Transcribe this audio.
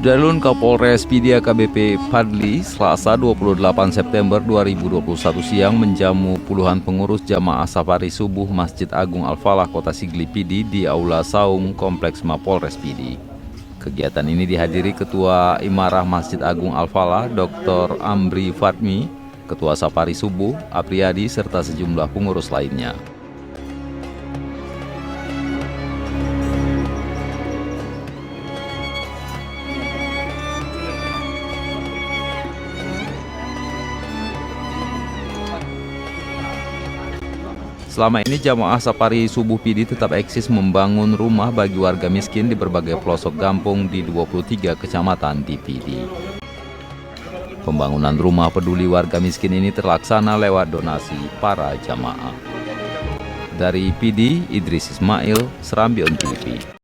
Rusdalun Kapolres PD AKBP Fadli Selasa 28 September 2021 siang menjamu puluhan pengurus jamaah safari subuh Masjid Agung Al-Falah Kota Sigli PD di Aula Saung Kompleks Mapolres PD. Kegiatan ini dihadiri Ketua Imarah Masjid Agung Al-Falah Dr. Amri Fatmi, Ketua Safari Subuh Apriyadi serta sejumlah pengurus lainnya. Selama ini jamaah Safari Subuh PD tetap eksis membangun rumah bagi warga miskin di berbagai pelosok kampung di 23 kecamatan di PD. Pembangunan rumah peduli warga miskin ini terlaksana lewat donasi para jamaah. Dari PD, Idris Ismail, Serambi On TV.